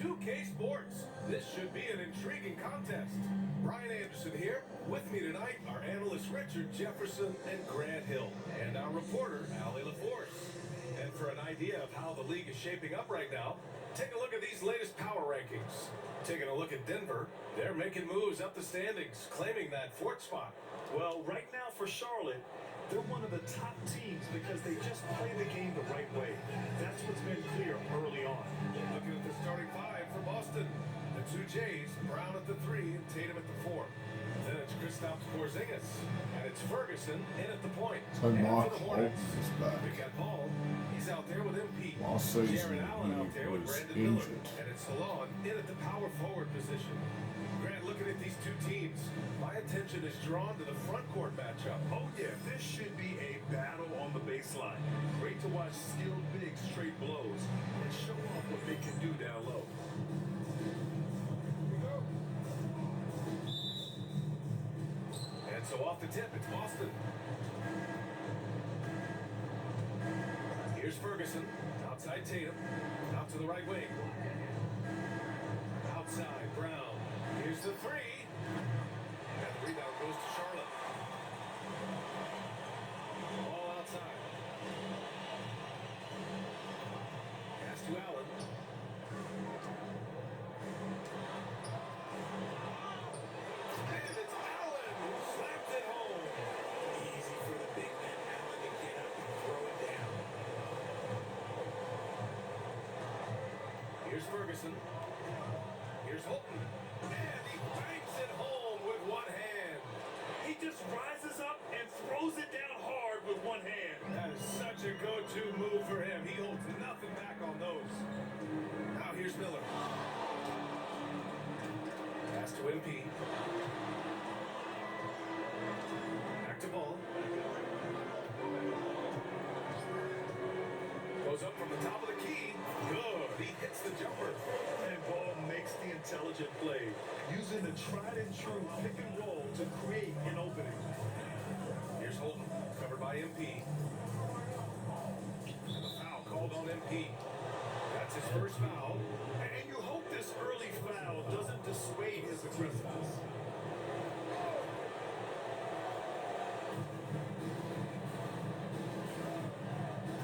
2K Sports. This should be an intriguing contest. Brian Anderson here. With me tonight are analysts Richard Jefferson and Grant Hill, and our reporter, Allie LaForce. And for an idea of how the league is shaping up right now, take a look at these latest power rankings. Taking a look at Denver, they're making moves up the standings, claiming that fourth spot. Well, right now for Charlotte, they're one of the top teams because they just play the game the right way. That's what's been clear early on. Looking at the starting five for Boston. The two Jays, Brown at the 3 and Tatum at the 4. Then it's Kristaps Porzingis, and it's Ferguson in at the point. So and Mark for the Hornets, is back. we got Paul. He's out there with MP. Last season, Jared Allen out there with he was Brandon Miller. injured. And it's Salon in at the power forward position. Grant, looking at these two teams, my attention is drawn to the front court matchup. Oh yeah, this should be a battle on the baseline. Great to watch skilled bigs trade blows and show off what they can do down low. And so off the tip, it's Boston. Here's Ferguson, outside Tatum, out to the right wing. Outside, Brown. Here's the 3. And the rebound goes to Charlotte. All outside. Pass to Allen. And it's Allen who slaps it home. Easy for the big man Allen to get up and throw it down. Here's Ferguson. Here's Holton. And he banks it home with one hand. He just rises up and throws it down hard with one hand. That is such a go-to move for him. He holds nothing back on those. Now here's Miller. Pass to MP. Back to Ball. Goes up from the top of the key. Good. He hits the jumper. And Ball makes the intelligent play, using the tried and true pick and roll to create an opening. Here's Holton, covered by MP. And the foul called on MP. That's his first foul. And you hope this early foul doesn't dissuade his aggressiveness.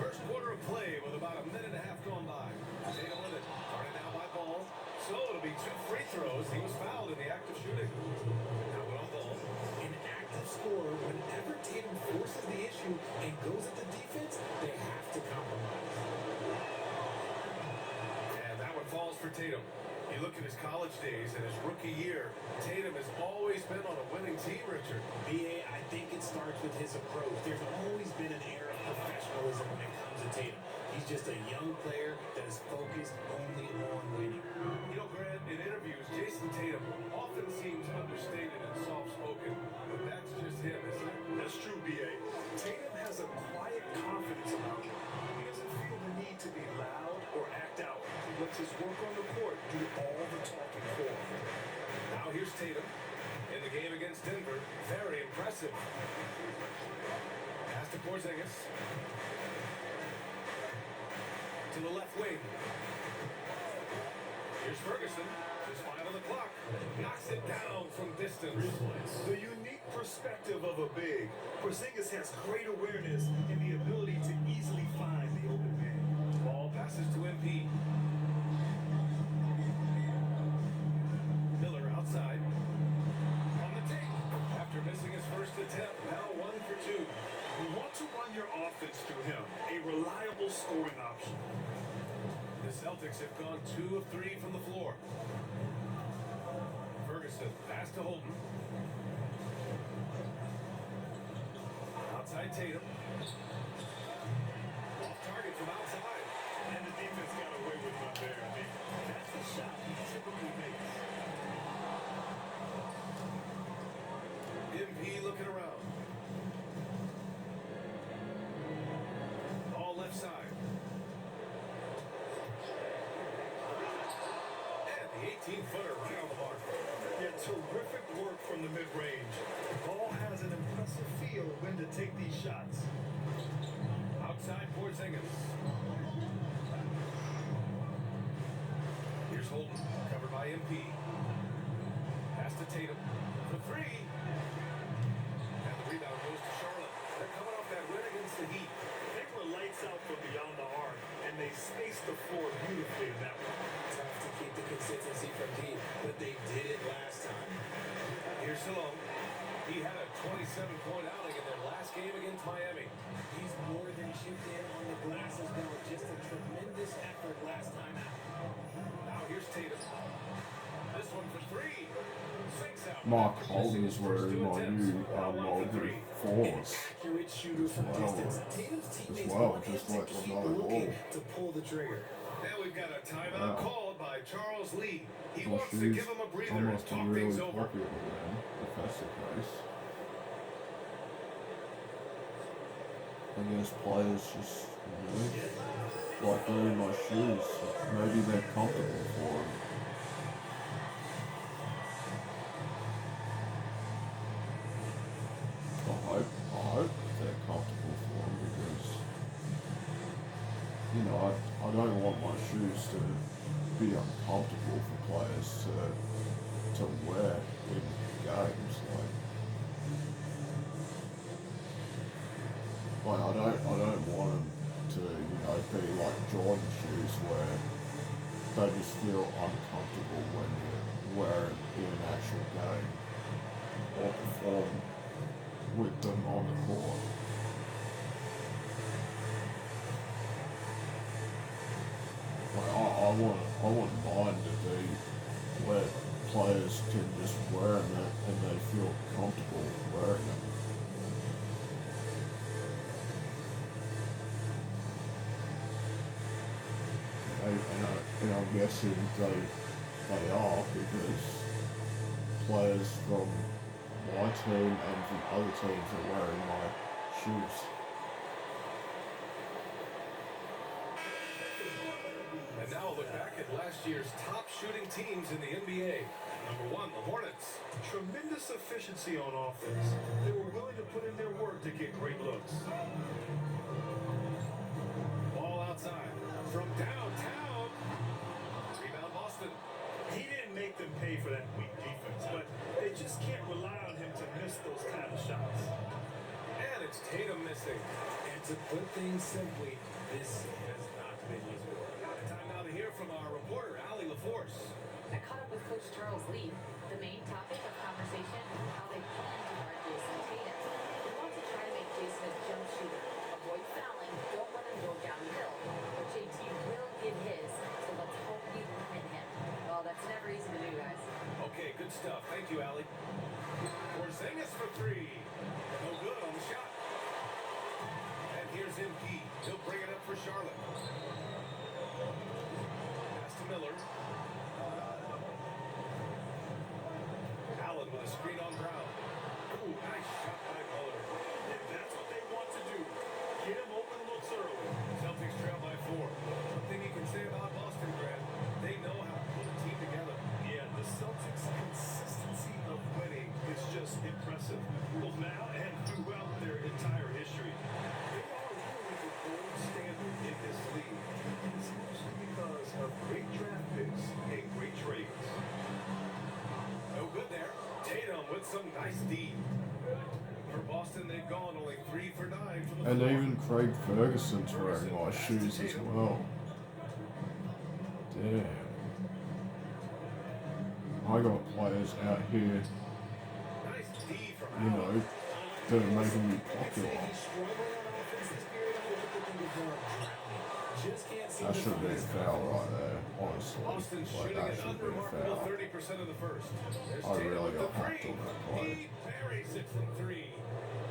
First quarter of play with about a minute and a half gone by. Tatum with it. Started now by Ball. So it'll be 2 free throws. He was fouled in the act of shooting. Now went on Ball. An active scorer, whenever Tatum forces the issue and goes at the defense, they have to compromise. And that one falls for Tatum. You look at his college days and his rookie year, Tatum has always been on a winning team, Richard. BA, I think it starts with his approach. There's always been an air of professionalism when it comes to Tatum. He's just a young player that is focused only on winning. You know, Grant, in interviews, Jason Tatum often seems understated and soft-spoken, but that's just him, isn't it? That's true, B.A. Tatum has a quiet confidence about him. He doesn't feel the need to be loud or act out. He lets his work on the court do all the talking for him. Now here's Tatum in the game against Denver. Very impressive. Pass to Porzingis. To the left wing. Here's Ferguson. Just 5 on the clock. Knocks it down from distance. The unique perspective of a big. Porzingis has great awareness and the ability to easily find the open man. Ball passes to MP. Miller outside. On the take. After missing his first attempt, now 1 for 2. You want to run your offense through him, a reliable scoring option. The Celtics have gone 2 of 3 from the floor. Ferguson, pass to Holton. Outside Tatum. Off target from outside. And the defense got away with one there. I mean, that's the shot he typically makes. MP looking around. All left side. And the 18-footer right on the mark. Yeah, terrific work from the mid-range. Ball has an impressive feel when to take these shots. Outside Porzingis. Here's Holden, covered by MP. Pass to Tatum for three. And the rebound goes to Charlotte. They're coming off that win against the Heat. They were lights out from beyond the arc, and they spaced the floor beautifully in that one. Tough to keep the consistency from deep, but they did it last time. Here's Salone. He had a 27-point outing in their last game against Miami. He's more than chipped in on the glass as well. Just a tremendous effort last time out. Now here's Tatum. This one for three. Sinks out. Mark Holden's wearing my new Mulberry Force Accurate shooter from distance. Tatum's teammates well, want him just to like keep another looking ball. to pull the trigger. Now we've got a timeout called by Charles Lee. He My wants to shoes give him a breather and almost talk really things over. popular then, if that's the case. I guess players just, like wearing my shoes. Maybe they're comfortable for them. I hope they're comfortable for them because, I don't want my shoes to be uncomfortable for players to wear in games. Like I don't want them to, be like Jordan shoes where they just feel uncomfortable when you wear them in an actual game or perform with them on the court. Like I wouldn't mind if they let players can just wear them and they feel comfortable wearing them. And I'm guessing they are because players from my team and from other teams are wearing my shoes. And now a look back at last year's top shooting teams in the NBA. Number one, the Hornets. Tremendous efficiency on offense. They were willing to put in their work to get great looks. Ball outside from downtown. Rebound Boston. He didn't make them pay for that weak defense, but they just can't rely on him to miss those kind of shots. And it's Tatum missing. And to put things simply, this has not been his work. Time now to hear from our reporter, Allie LaForce. I caught up with Coach Charles Lee. The main topic of conversation, how they plan to guard Jason Tatum. They want to try to make Jason a jump shooter. Avoid fouling, don't let him go downhill. But JT will get his, so let's hope we limit him. Well, that's never easy to do, guys. Okay, good stuff. Thank you, Allie. Porzingis for three. No good on the shot. And here's MP. He'll bring it up for Charlotte. Pass to Miller. Allen with a screen on Brown. Ooh, nice shot by Miller. And that's what they want to do. Get him open looks early. Celtics trail by 4. One thing you can say about Boston, Grant, they know how to put a team together. Yeah, the Celtics' consistency of winning is just impressive. Both now and throughout their entire history. They are really the gold standard in this league. It's mostly because of great draft picks and great trades. No good there. Tatum with some nice D. For Boston, they've gone only 3 for 9 from the And floor. even Craig Ferguson's wearing my shoes as well. Damn. I got players out here, Nice D from Allen. that are making me I'd say popular. he's struggling on offense this period. I feel like the thing is drowning. Just can't seem That to should find be a his foul right there, honestly. Boston Like, shooting that an should be a unremarkable foul. 30% of the first. There's I Tatum really with the got hacked 3. on that play. He buries it from 3.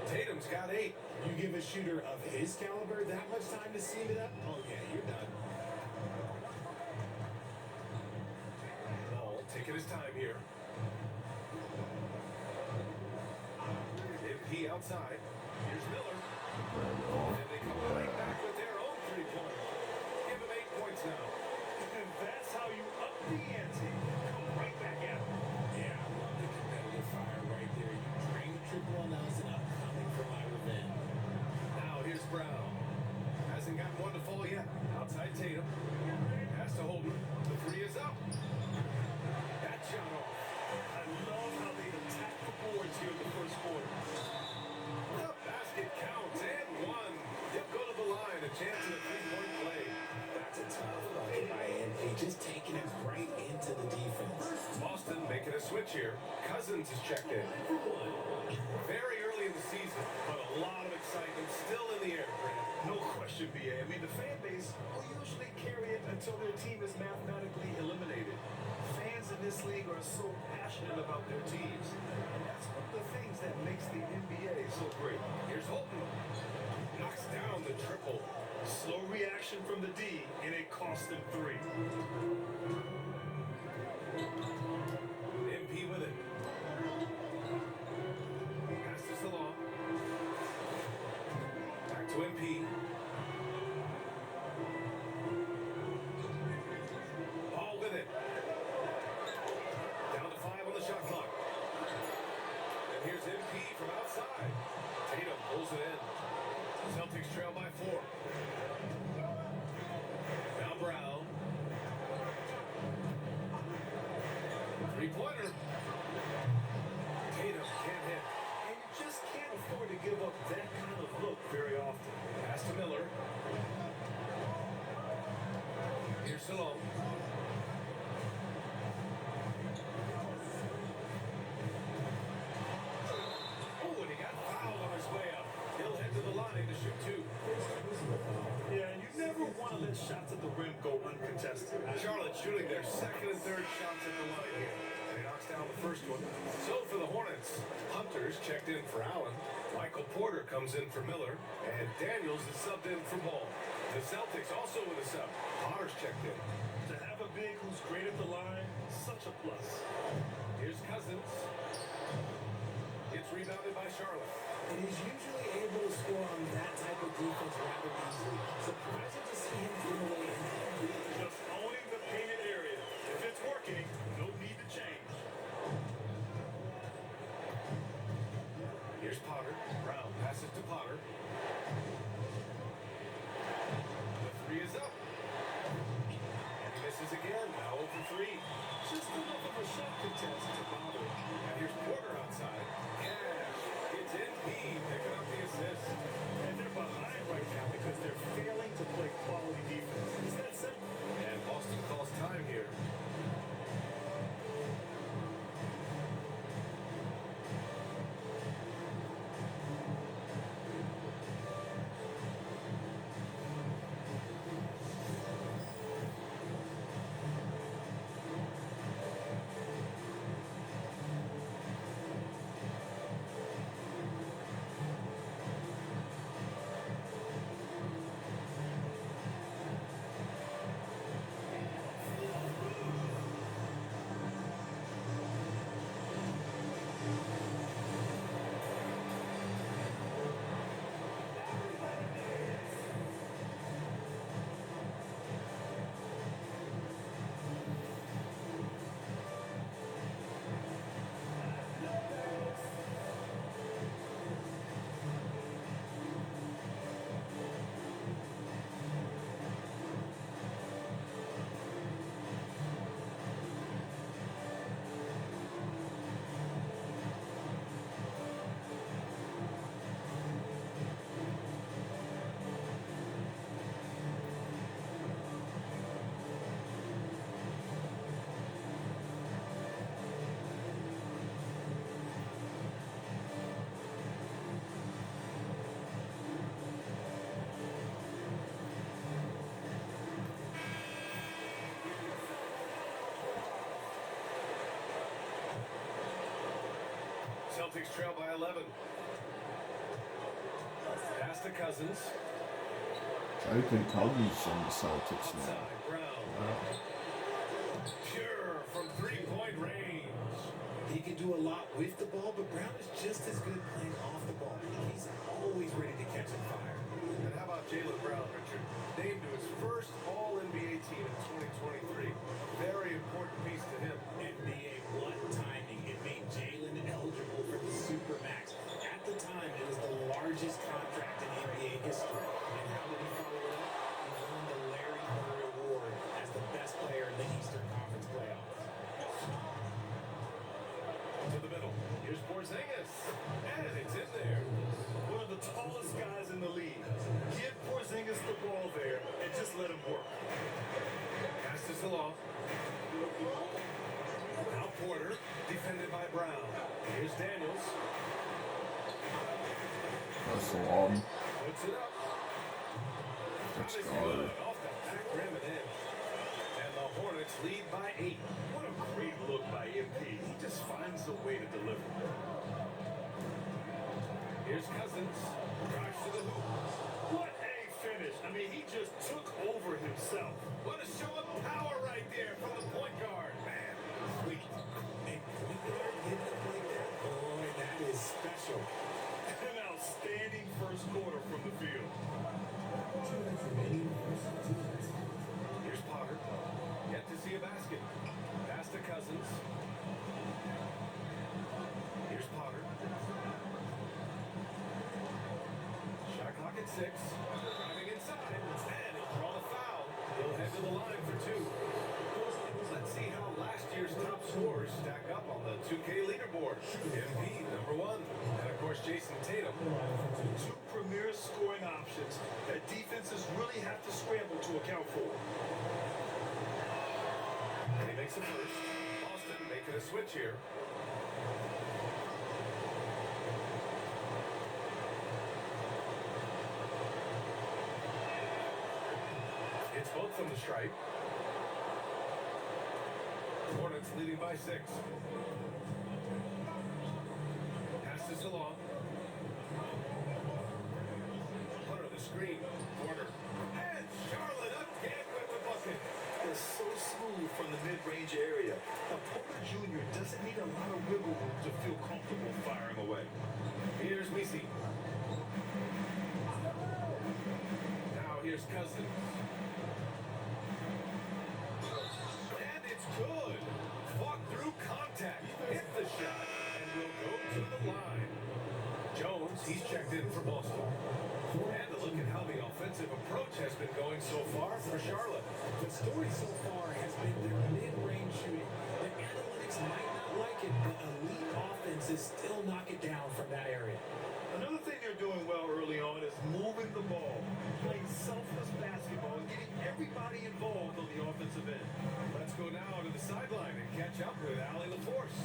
Tatum's got 8. You give a shooter of his caliber that much time to seam it up? Oh yeah, you're done. Ball taking his time here. MP outside. Here's Miller. And they come right back with their own 3-pointer. Give him 8 points now. And that's how you up the ante. Come right back at him. Yeah, I love the competitive fire right there. You bring the triple on us and I'm coming for my revenge. Now here's Brown. Hasn't gotten one to fall yet. Outside Tatum. Has to hold him. The 3 is up. switch here. Cousins is checked in. Very early in the season, but a lot of excitement still in the air, Grant. No question, BA. I mean, the fan base will usually carry it until their team is mathematically eliminated. Fans in this league are so passionate about their teams. And that's one of the things that makes the NBA so great. Here's Holton. Knocks down the triple. Slow reaction from the D, and it cost them 3. MP with it. Pass this along. Back to MP. Ball with it. Down to 5 on the shot clock. And here's MP from outside. Tatum pulls it in. Celtics trail by 4. Now Brown. Three-pointer. Tatum can't hit. And you just can't afford to give up that kind of look very often. Pass to Miller. Here's Salone. Oh, and he got fouled on his way up. He'll head to the line to shoot 2. Yeah, and you never want to let shots at the rim go uncontested. Charlotte shooting their second and third shots at the line here. And he knocks down the first one. So for the Hornets, Hunter's checked in for Allen. Michael Porter comes in for Miller. And Daniels is subbed in for Ball. The Celtics also with a sub. Potter's checked in. To have a big who's great at the line, such a plus. Here's Cousins. Gets rebounded by Charlotte. And he's usually able to score on that type of defense rather easily. Surprising to see him get away in that. Just owning the painted area. If it's working, no need to change. Here's Potter. Brown passes to Potter. The 3 is up. And he misses again. Now 0 for 3. Just enough of a shot contest to bother. And here's Porter outside. Cash. It's MP picking up the assist. And they're behind right now because they're failing to play quality defense. It's that simple. And Boston calls time here. Celtics trail by 11. Pass to Cousins. Open Cousins on the Celtics now. Outside, Brown. Pure from three-point range. He can do a lot with the ball, but Brown is just as good playing off the ball. He's always ready to catch and fire. And how about Jaylen Brown, Richard? Named to his first All-NBA team in 2023. Very important piece to him. NBA, what timing. It made Jalen eligible for the Supermax. At the time, it was the largest contract in NBA history. And how did he follow it up? He won the Larry Bird Award as the best player in the Eastern Conference playoffs. To the middle. Here's Porzingis. And it's in there. One of the tallest guys in the league. Give Porzingis the ball there and just let him work. Pass this along. Now Porter. defended by Brown. Here's Daniels. That's the one. Puts it up. Let's Shot is go. good. Off the back rim and in. And the Hornets lead by 8. What a great look by MP. He just finds a way to deliver. Here's Cousins. Drives to the hoop. What a finish. I mean, he just took over himself. What a show of power right there from the point guard. Man, sweet. And point guard hitting up like that, boy, that is special. An outstanding first quarter from the field. Here's Potter. Yet to see a basket. Pass to Cousins. Here's Potter. Shot clock at 6. Driving inside. And he'll draw the foul. He'll head to the line for 2. Let's see how last year's top scorers stack up on the 2K leaderboard. MP, number 1. And of course, Jason Tatum. Two premier scoring options that defenses really have to scramble to account for. And he makes a first. Boston making a switch here. It's both from the stripe. Hornets leading by 6. Passes along. Under the screen. Corner. And Charlotte again with the bucket. They're so smooth from the mid-range area. Now, Porter Jr. doesn't need a lot of wiggle room to feel comfortable firing away. Here's Weezy. Now here's Cousins. And it's good. Fought through contact. Hit the shot. And will go to the line. Jones, he's checked in for Boston. And a look at how the offensive approach has been going so far for Charlotte. The story so far has been their mid-range shooting. The analytics might not like it, but elite offenses still knock it down from that area. Another thing they're doing well early on is moving the ball, playing selfless basketball, and getting everybody involved on the offensive end. Let's go now to the sideline and catch up with Allie LaForce.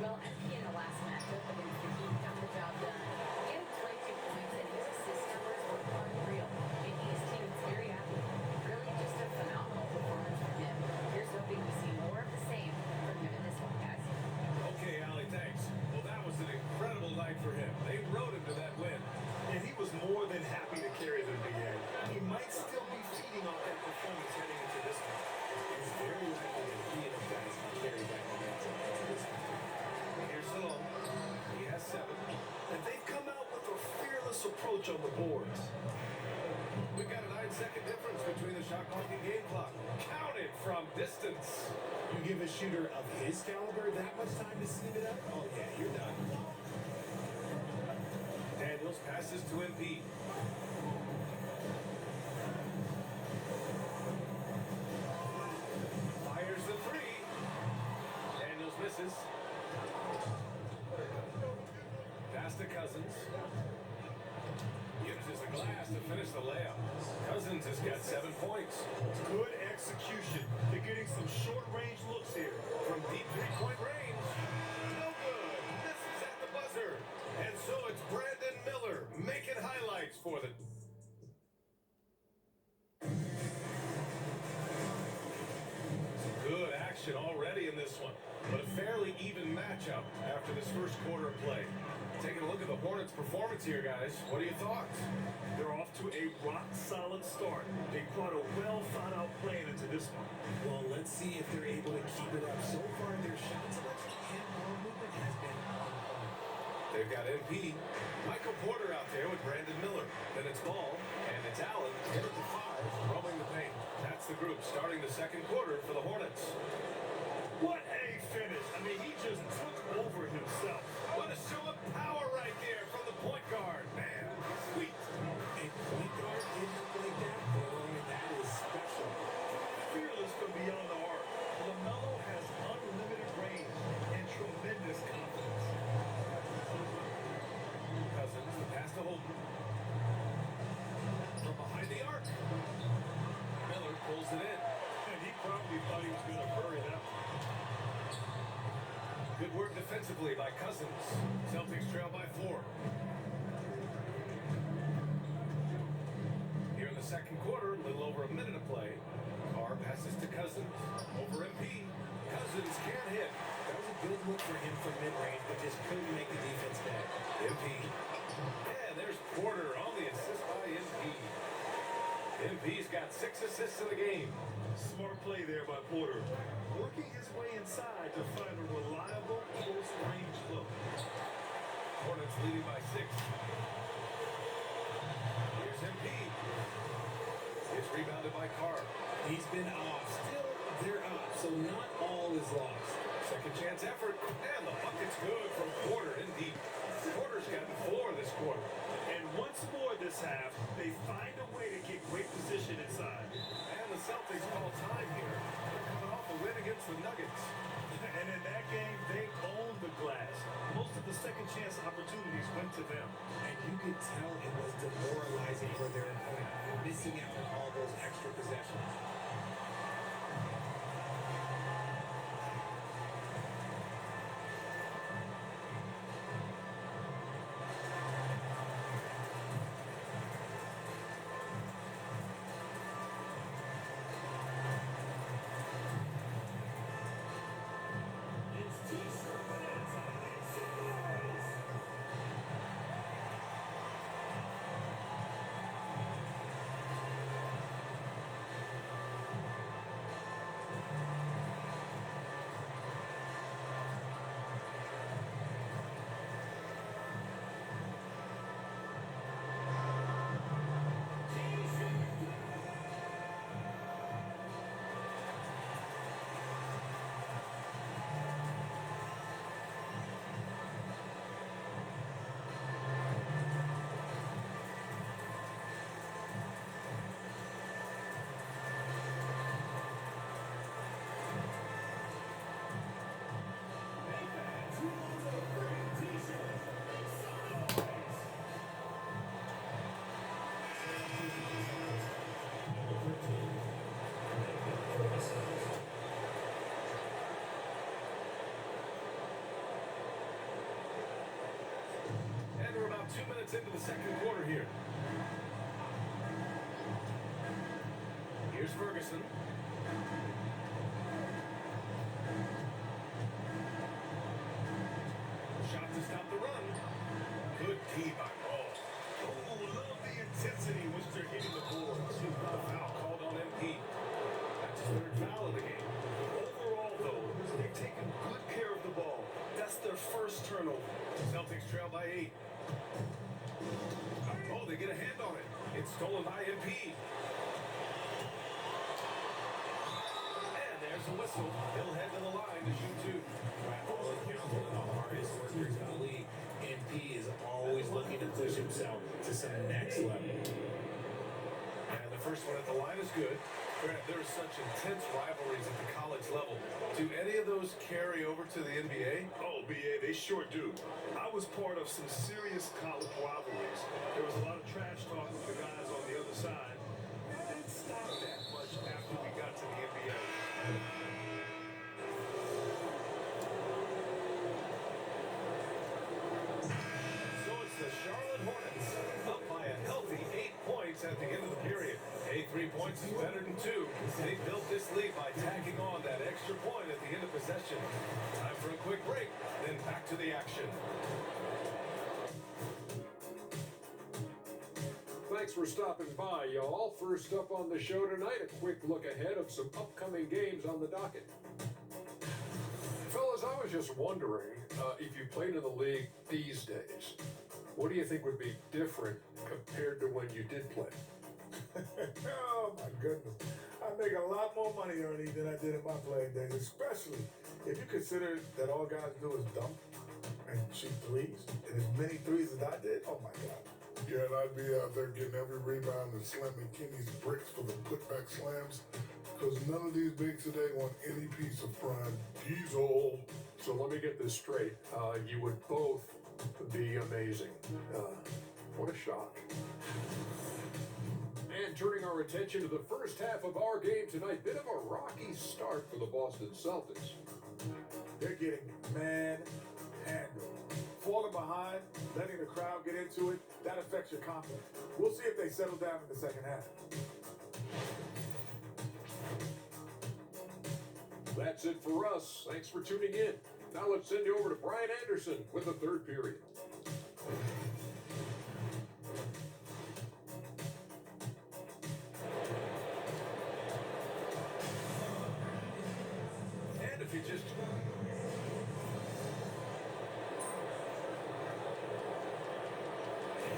Well, MP in the last matchup against the Heat got the job done. He had 22 points and his assist numbers were unreal, making his teammates very happy. Really just a phenomenal performance from him. Here's hoping we see more of the same from him in this one, guys. Okay, Allie, thanks. Well, that was an incredible night for him. They rode him to that win. And he was more than happy to carry them again. He might still be feeding off that performance heading into this one. It's very likely that he and his guys can carry that momentum into this one. Here's Salone. He has 7. And they've come out with a fearless approach on the boards. We've got a 9-second difference between the shot clock and game clock. Counted from distance. You give a shooter of his caliber that much time to steam it up? Oh yeah, you're done. Daniels passes to MP. Fires the 3. Daniels misses. Pass to Cousins. Uses the glass to finish the layup. Cousins has got 7 points. Good execution. They're getting some short-range looks here. From deep 3-point range. No good. This is at the buzzer. And so it's Brandon Miller making highlights for them. Some good action already in this one. But a fairly even matchup after this first quarter of play. Taking a look at the Hornets' performance here, guys. What are your thoughts? They're off to a rock-solid start. They brought a well-thought-out plan into this one. Well, let's see if they're able to keep it up. So far, their shot selection and ball movement has been on point. They've got MP. Michael Porter out there with Brandon Miller. Then it's Ball, and it's Allen. Get it to 5, roaming the paint. That's the group starting the second quarter for the Hornets. What a finish. I mean, he just took over himself. What a show of power right there from the point guard. Man, sweet. A point guard hitting up like that, boy, that is special. Fearless from beyond the arc. LaMelo has unlimited range and tremendous confidence. Cousins, the pass to Holden. From behind the arc. Miller pulls it in. And he probably thought he was going to bury that one. Good work defensively by Cousins. Celtics trail by 4. Here in the second quarter, a little over a minute to play. Carr passes to Cousins. Over MP. Cousins can't hit. That was a good look for him from mid-range, but just couldn't make the defense pay. MP. And there's Porter on the assist by MP. MP's got 6 assists in the game. Smart play there by Porter. Working his way inside to find a reliable close-range look. Hornets leading by 6. Here's MP. It's rebounded by Carr. He's been off. Still, they're up, so not all is lost. Second chance effort, and the bucket's good from Porter in deep. Porter's gotten 4 this quarter. And once more this half, they find a way to get great position inside. And the Celtics call time here. They're coming off a win against the Nuggets. And in that game, they owned the glass. Most of the second chance opportunities went to them. And you could tell it was demoralizing for their opponent, missing out on all those extra possessions. And we're about 2 minutes into the second quarter here. Here's Ferguson. Shot to stop the run. Good D by Ball. Oh, love the intensity which they're hitting the boards. The foul called on MP. That's his 3rd foul of the game. Overall, though, they've taken good care of the ball. That's their first turnover. Celtics trail by 8. Oh, they get a hand on it. It's stolen by MP. And there's a whistle. He'll head to the line to shoot 2. By all accounts, one of the hardest workers in the league. MP is always looking to push himself to some next level. And the first one at the line is good. Grant, there's such intense rivalries at the college level. Do any of those carry over to the NBA? Oh, BA, they sure do. I was part of some serious college rivalries. There was a lot of trash talk with the guys on the other side. It didn't stop that much after we got to the NBA. So it's the Charlotte Hornets up by a healthy 8 points at the end of the period. 3 points is better than 2. They built this lead by tacking on that extra point at the end of possession. Time for a quick break, then back to the action. Thanks for stopping by, y'all. First up on the show tonight, a quick look ahead of some upcoming games on the docket. Fellas, I was just wondering, if you played in the league these days, what do you think would be different compared to when you did play? Oh my goodness. I make a lot more money, Ernie, than I did in my playing days, especially if you consider that all guys do is dunk and shoot threes, and as many threes as I did. Oh my God. Yeah, and I'd be out there getting every rebound and slamming Kenny's bricks for the putback slams, because none of these bigs today want any piece of prime diesel. So let me get this straight. You would both be amazing. What a shock. And turning our attention to the first half of our game tonight, bit of a rocky start for the Boston Celtics. They're getting behind, letting the crowd get into it, that affects your confidence. We'll see if they settle down in the second half. That's it for us. Thanks for tuning in. Now let's send you over to Brian Anderson with the third period. And if you just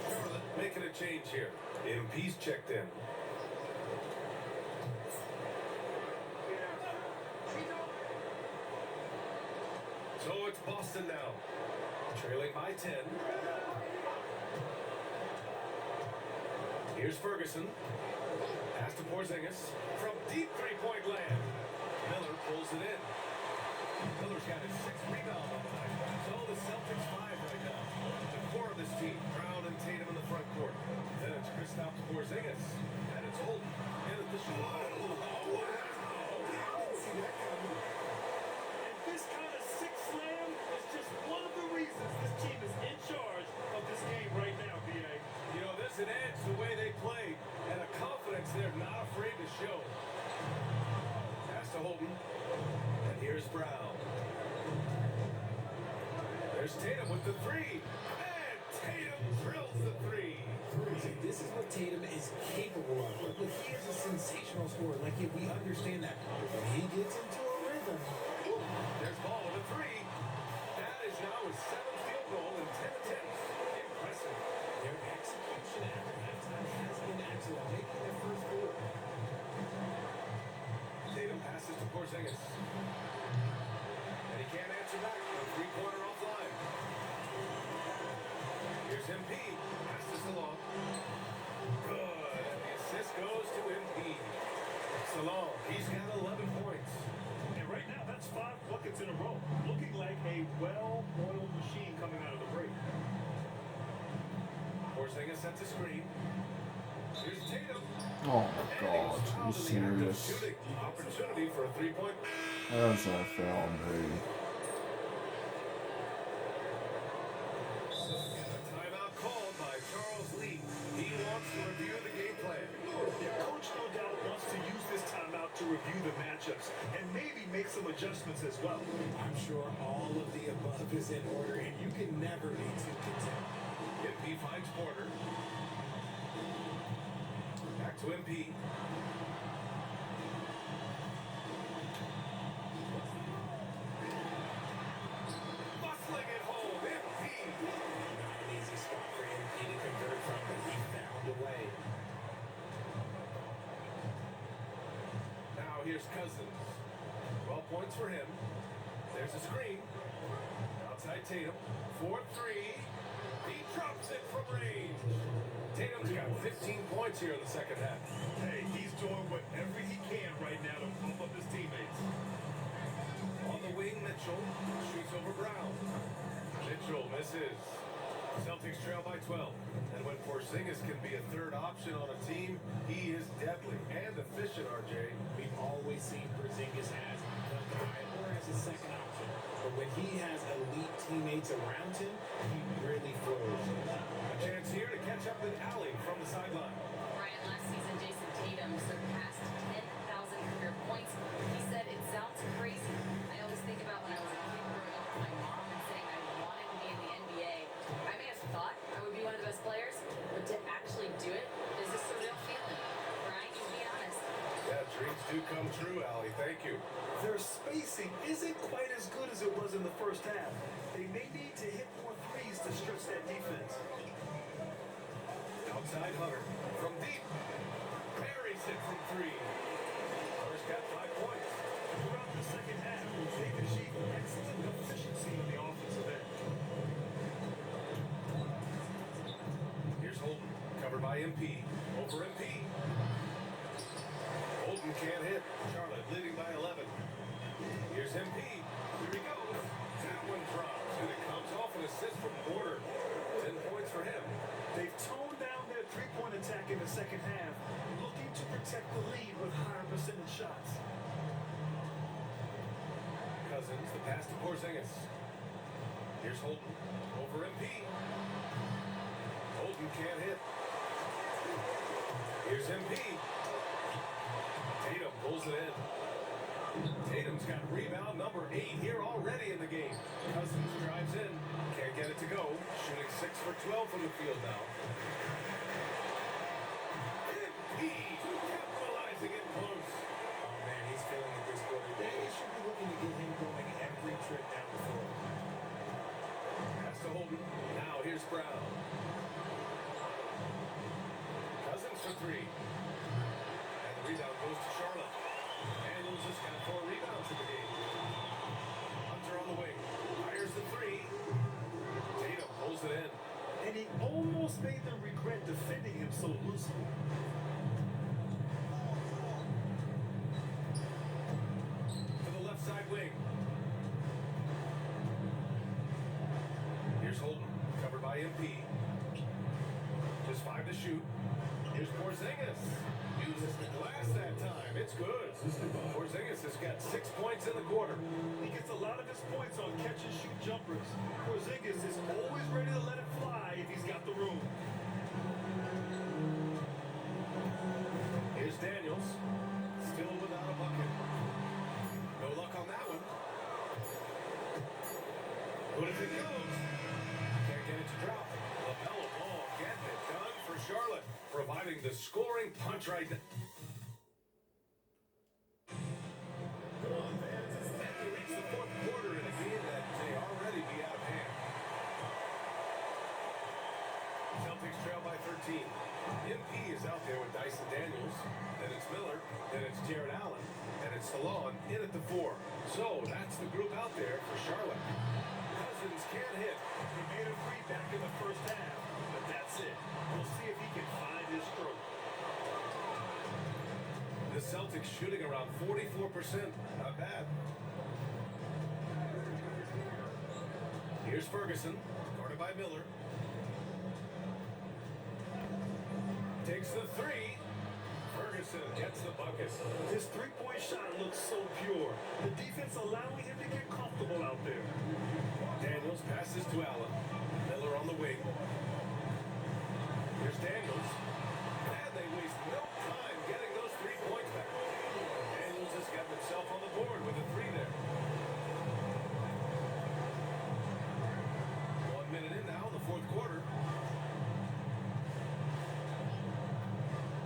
Charlotte making a change here. MP's checked in. So it's Boston now, trailing by 10. Here's Ferguson. Pass to Porzingis from deep three-point land. Miller pulls it in. Miller's got his 6th rebound on the night. So the Celtics 5 right now. The core of this team, Brown and Tatum in the front court. Then it's Kristaps Porzingis. And it's Holden in at the shot. Oh, wow. See that coming. And this kind of six slam is just one of the reasons this team is in charge of this game right now, B.A. You know, there's an edge the way they play and a confidence they're not afraid to show. Pass to Holden. And here's Brown. There's Tatum with the three. And Tatum drills the three. See, this is what Tatum is capable of. Look, he is a sensational scorer. Like, if we understand that. But when he gets into a rhythm, There's Ball with a three. That is now his 7th field goal in 10 attempts. Impressive. their execution after halftime has been excellent, making their first goal. Tatum passes to Porzingis. And he can't answer back. A three-pointer offline. Here's MP. Passes along. Good. And the assist goes to MP. Salon. He's got 11 points. And right now, that's 5 buckets in a row. Looking like a well-oiled machine coming out of the break. Porzingis sets a screen. Here's Tatum. Oh my god, are you serious? Shooting. Opportunity for a three-point. There's that foul me. A timeout called by Charles Lee. He wants to review the game plan. Yeah, coach no doubt wants to use this timeout to review the matchups and maybe make some adjustments as well. I'm sure all of the above is in order, and you can never be too content. MP finds Porter. Back to MP. Bustling it home. MP. Not an easy spot for him to convert from, but he found a way. Now here's Cousins. 12 points for him. There's a screen. Outside Tatum. 4-3. He drops it from range. Tatum's got 15 points here in the second half. Hey, he's doing whatever he can right now to pump up his teammates. On the wing, Mitchell shoots over Brown. Mitchell misses. Celtics trail by 12. And when Porzingis can be a third option on a team, he is deadly and efficient, RJ. We've always seen Porzingis as the guy or as a second option. But when he has elite teammates around him, he really flourishes. A chance here to catch up with Allie from the sideline. Ryan, last season, Jason Tatum surpassed 10,000 career points. He said, "It sounds crazy. I always think about when I was a kid growing up with my mom and saying I wanted to be in the NBA. I may have thought I would be one of the best players, but to actually do it is a surreal feeling. Ryan, you be honest." Yeah, dreams do come true, Allie. Thank you. Their spacing isn't quite as good as it was in the first half. They may need to hit more threes to stretch that defense. Outside Hunter from deep. Buries it from 3. Hunter's got 5 points. Throughout the second half, they've achieved excellent efficiency on the offensive end. Here's Holden, covered by MP. Over MP. Holden can't hit. Charlotte leading by 11. Here's MP. Here he goes. That one drops, and it comes off an assist from Porter. 10 points for him. They've toned down their three-point attack in the second half, looking to protect the lead with higher percentage shots. Cousins, the pass to Porzingis. Here's Here's Holden over MP. Holden can't hit. Here's MP. Tatum pulls it in. Tatum's got rebound number 8 here already in the game. Cousins drives in. Can't get it to go. Shooting 6 for 12 from the field now. MP capitalizing it close. Oh man, he's feeling it this quarter. They should be looking to get him going every trip down the floor. Has to hold it. Now here's Brown. Cousins for 3. And the rebound goes to Charlotte. Daniels has got 4 rebounds in the game. Hunter on the wing. Fires the 3. Tatum pulls it in. And he almost made them regret defending him so loosely. To the left side wing. Here's Holden. Covered by MP. Just 5 to shoot. Here's Porzingis. Uses the glass that time. It's good. Porzingis has got 6 points in the quarter. He gets a lot of his points on catch and shoot jumpers. Porzingis is always ready to let it fly if he's got the room. Here's Daniels. Still without a bucket. No luck on that one. But if it goes, can't get it to drop. LaMelo Ball getting it done for Charlotte, providing the scoring punch right now. They reach the fourth quarter in a game that may already be out of hand. Celtics trail by 13. MP is out there with Dyson Daniels. Then it's Miller. Then it's Jared Allen. And it's Salon in at the 4. So that's the group out there for Charlotte. Cousins can't hit. He made a 3 back in the first half, but that's it. We'll see if he can find his stroke. The Celtics shooting around 44%. Not bad. Here's Ferguson, guarded by Miller. Takes the 3. Ferguson gets the bucket. His three-point shot looks so pure. The defense allowing him to get comfortable out there. Daniels passes to Allen. Miller on the wing. Here's Daniels. And they waste no time getting those 3 points back. Daniels has got himself on the board with a 3 there. 1 minute in now, the fourth quarter.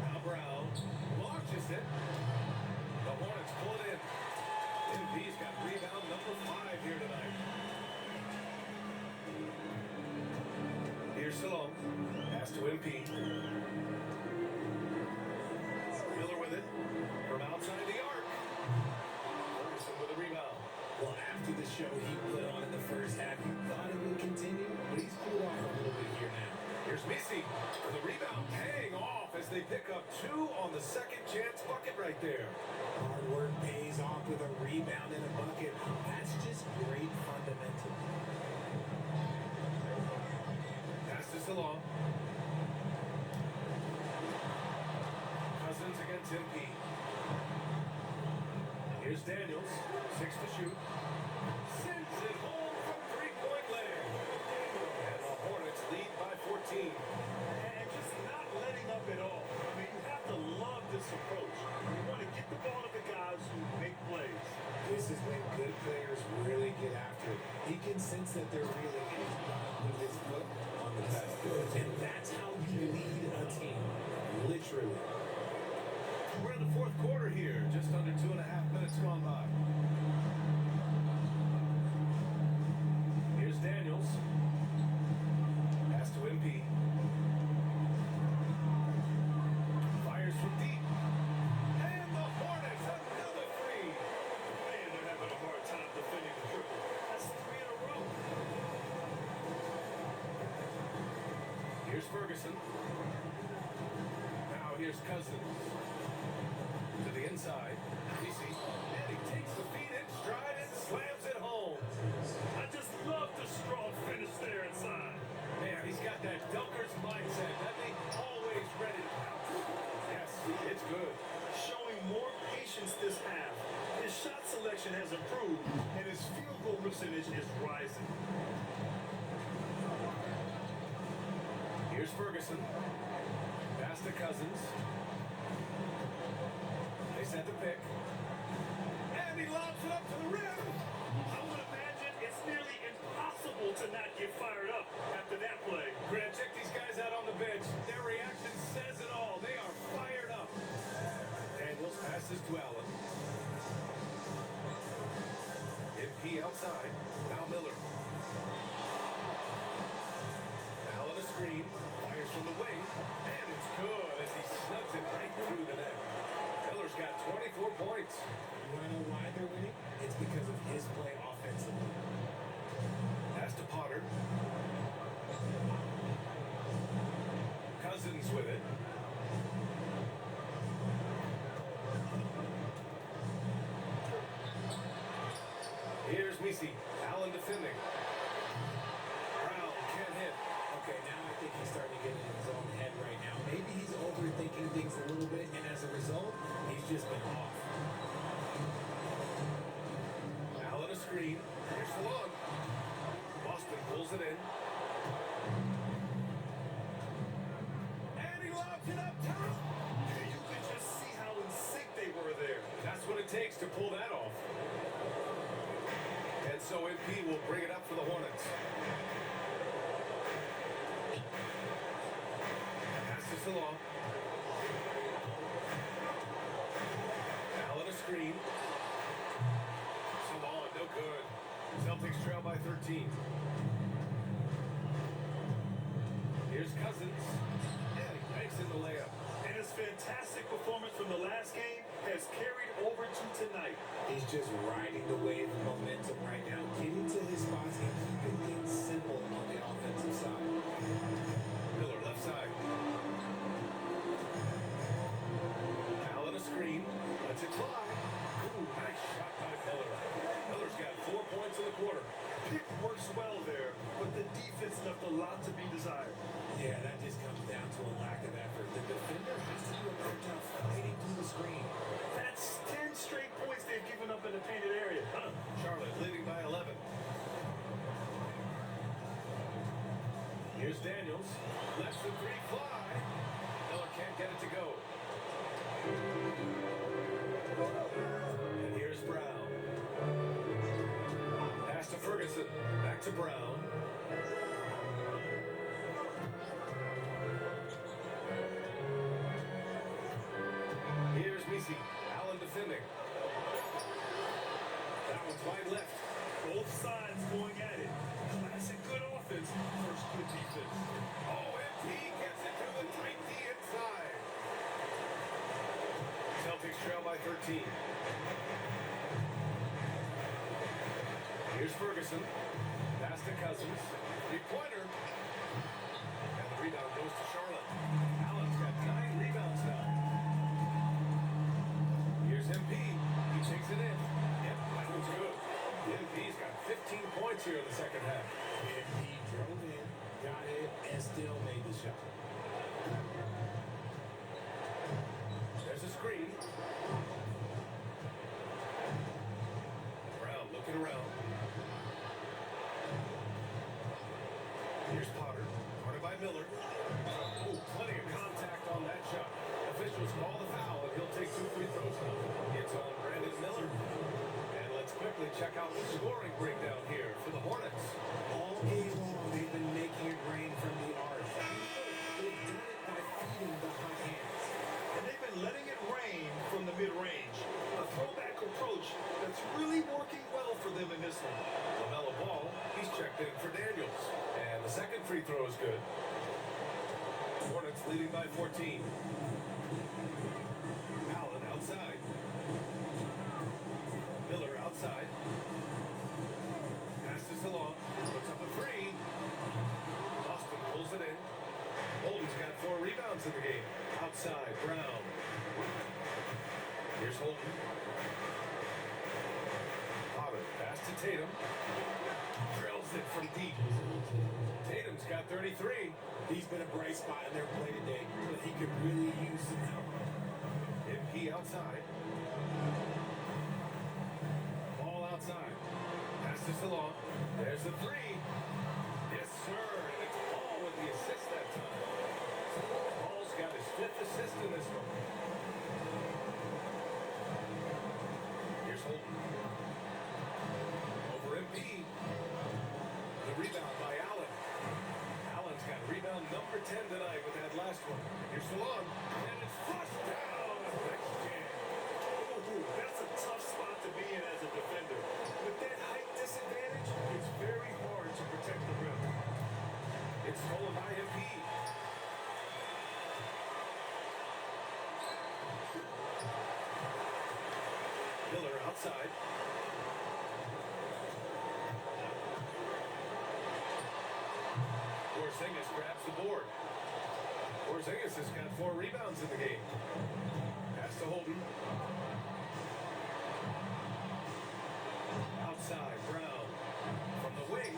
Now Brown launches it. The Hornets pull it in. MP's got rebound number 5 here tonight. Here's Salon. Pass to MP. Miller with it. From outside the arc. Ferguson with a rebound. Well, after the show he put on in the first half, you thought it would continue, but he's cooled off a little bit here now. Here's Misi with a rebound. Paying off as they pick up 2 on the second chance bucket right there. Hard work pays off with a rebound and a bucket. That's just great fundamental. Pass to Salon. Cousins against MP. Here's Daniels. 6 to shoot. Sends it home from 3-point land. And the Hornets lead by 14. And just not letting up at all. I mean, you have to love this approach. You want to get the ball to the guys who make plays. This is when good players really get after it. He can sense that they're reeling and he's gonna put his foot on the pedal. And that's how you lead a team. Literally. We're in the fourth quarter here. Just under 2.5 minutes gone by. Here's Daniels. Pass to MP. Fires from deep. And the Hornets another 3. Man, they're having a hard time defending the triple. That's 3 in a row. Here's Ferguson. Now here's Cousins. To the inside. Misi. And he takes the feet in stride and slams it home. I just love the strong finish there inside. Man, he's got that dunker's mindset. That thing always ready to pounce. Yes, it's good. Showing more patience this half. His shot selection has improved, and his field goal percentage is rising. Here's Ferguson. Pass to Cousins. They set the pick. And he lobs it up to the rim. I would imagine it's nearly impossible to not get fired up after that play. Grant, check these guys out on the bench. Their reaction says it all. They are fired up. Daniels passes to Allen. MP outside. Now Miller. Allen a screen. Fires from the wing. And it's good as he snugs it right through the net. Miller's got 24 points. You want to know why they're winning? It's because of his play offensively. Pass to Potter. Cousins with it. Here's Misi. Allen defending. Brown can't hit. Okay, now I think he's starting to get in his own head right now. Maybe he's overthinking things a little bit, and as a result, he's just been off. Allen a screen. Here's the long. Boston pulls it in. And he lobs it up top. You could just see how in sync they were there. That's what it takes to pull that off. And so MP will bring it up for the Hornets. Passes along. Allen a screen. Salon, no good. Celtics trail by 13. Here's Cousins. And he makes in the layup. And his fantastic performance from the last game has carried over to tonight. He's just riding the wave of momentum right now, getting to his spots and keeping things simple on the offensive side. Miller left side. Allen a screen. Lets it fly. Ooh, nice shot by Miller. Miller's got 4 points in the quarter. Pick works well there, but the defense left a lot to be desired. Yeah, that just comes down to a lack of effort. The defender has to do a good job fighting through the screen. That's 10 straight points they've given up in the painted area. Charlotte leading by 11. Here's Daniels. Lets the three fly. Miller can't get it to go. And here's Brown. Pass to Ferguson. Back to Brown. Here's Misi. Allen defending. That one's wide left. Both sides going at it. Classic good offense versus good defense. Oh, MP gets it to the tight D inside. Celtics trail by 13. Here's Ferguson. Pass to Cousins. Three-pointer. And the rebound goes to Charlotte. Allen's got 9 rebounds now. Here's MP. He takes it in. Yep, that one's good. MP's got 15 points here in the second half. And he drove in, got it, and still made the shot. There's a screen. Brown looking around. Here's Potter. Guarded by Miller. Oh, plenty of contact on that shot. Officials call the foul, and he'll take 2 free throws now. It's on Brandon Miller. And let's quickly check out the scoring breakdown here for the Hornets. All game long, they've been making it rain from the arc. They've done it by feeding the hot hands. And they've been letting it rain from the mid-range. A throwback approach that's really working well for them in this one. LaMelo Ball, he's checked in for Daniels. And the second free throw is good. Hornets leading by 14. Allen outside. Miller outside. Passes along. Puts up a three. Boston pulls it in. Holden's got 4 rebounds in the game. Outside, Brown. Here's Holden. Potter, pass to Tatum. Drills it from deep. Tatum's got 33. He's been a bright spot in their play today, but he could really use some help. MP outside. Ball outside. Passes along. There's the three. Yes, sir. And it's Ball with the assist that time. for 10 tonight with that last one. Here's the long, and it's flushed down. Next jam. Ooh, that's a tough spot to be in as a defender. With that height disadvantage, it's very hard to protect the rim. It's stolen by MP. Miller outside. Porzingis grabs the board. Porzingis has got 4 rebounds in the game. Pass to Holden. Outside, Brown. From the wing.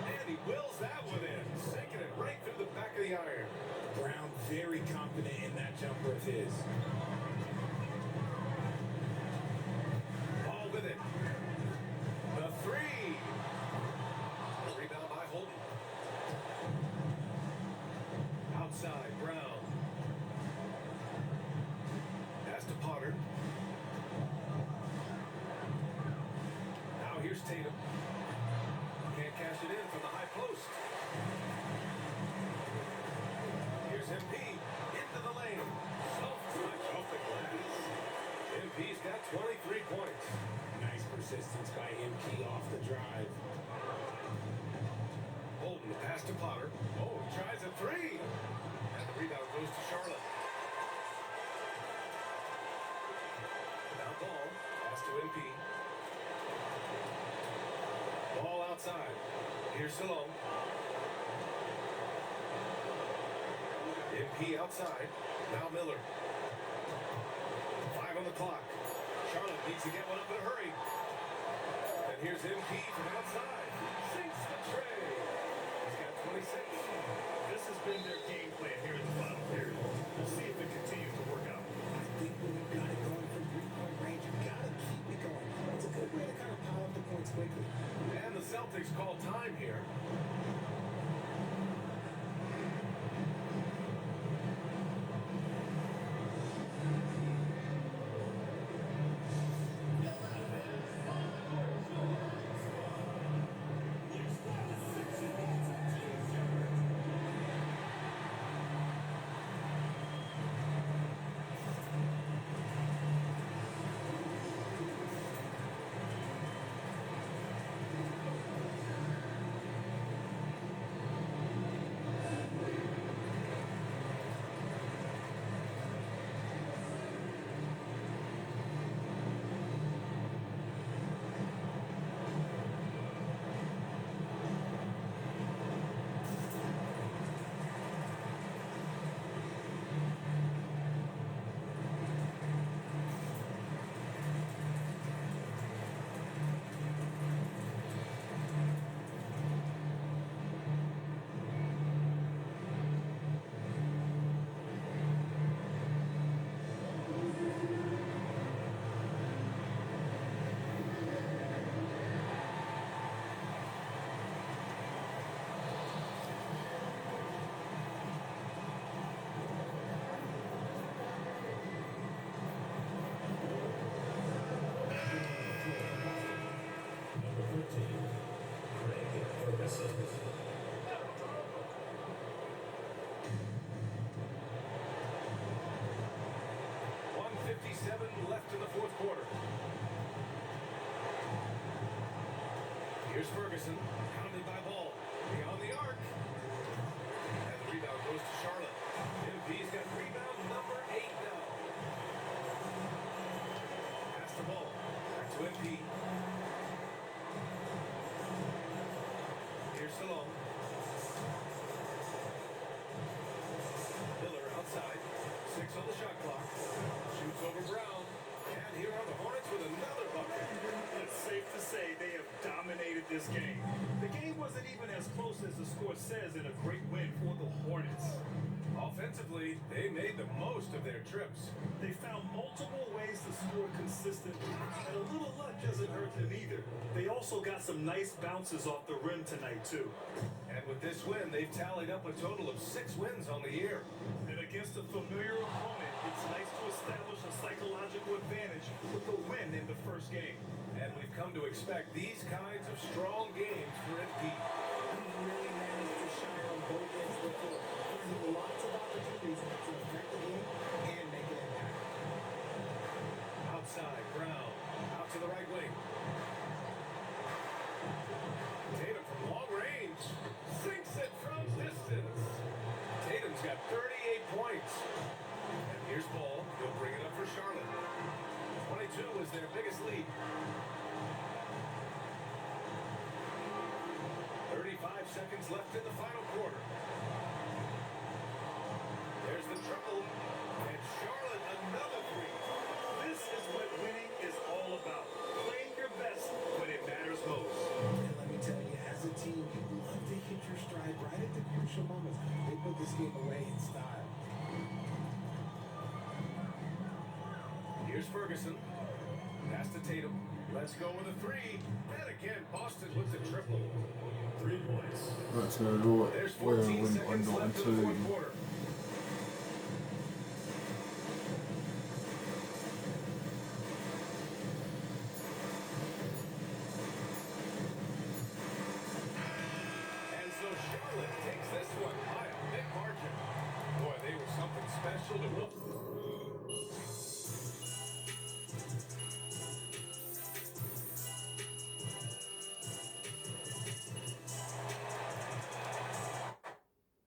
And he wills that one in. Sinking it right through the back of the iron. Brown very confident in that jumper of his. Ball with it. The 3. Rebound by Holden. Outside, Brown. Pass to Potter. Now here's Tatum. Can't cash it in from the high post. Here's MP. Into the lane. Self-touch off the glass. MP's got 23 points. Nice persistence by MP off the drive. Holden, the pass to Potter. Oh, he tries a 3. And the rebound goes to Charlotte. Now ball. Pass to MP. Ball outside. Here's Salome. MP outside. Now Miller. 5 on the clock. Charlotte needs to get one up in a hurry. And here's MP from outside. Sinks the tray. He's got 26. This has been their game plan here in the final period. We'll see if it continues to work out. I think when you've got it going from 3-point range, you've got to keep it going. It's a good way to kind of pile up the points quickly. And the Celtics call time here. Left in the fourth quarter. Here's Ferguson, pounded by Ball. Beyond the arc. And the rebound goes to Charlotte. MP's got rebound number 8 now. Pass the ball. Back to MP. Here's Salome. Miller outside. 6 on the shot clock. Shoots over Brown. And here are the Hornets with another bucket. It's safe to say they have dominated this game. The game wasn't even as close as the score says in a great win for the Hornets. Offensively, they made the most of their trips. They found multiple ways to score consistently, and a little luck doesn't hurt them either. They also got some nice bounces off the rim tonight, too. And with this win, they've tallied up a total of 6 wins on the year. And against a familiar opponent, it's nice to establish a psychological advantage with the win in the first game. And we've come to expect these kinds of strong games for MP. He really managed to shine on both ends before. left in the final quarter. There's the triple. And Charlotte, another three. This is what winning is all about. Playing your best when it matters most. And let me tell you, as a team, you love to hit your stride right at the crucial moments. They put this game away in style. Here's Ferguson. Pass to Tatum. Let's go with a three. And again, Boston with the triple. 3 points. That's going to do it. There's We're 14 going to win seconds by left in the fourth 19. quarter. And so Charlotte takes this one by a big margin. Boy, they were something special to look.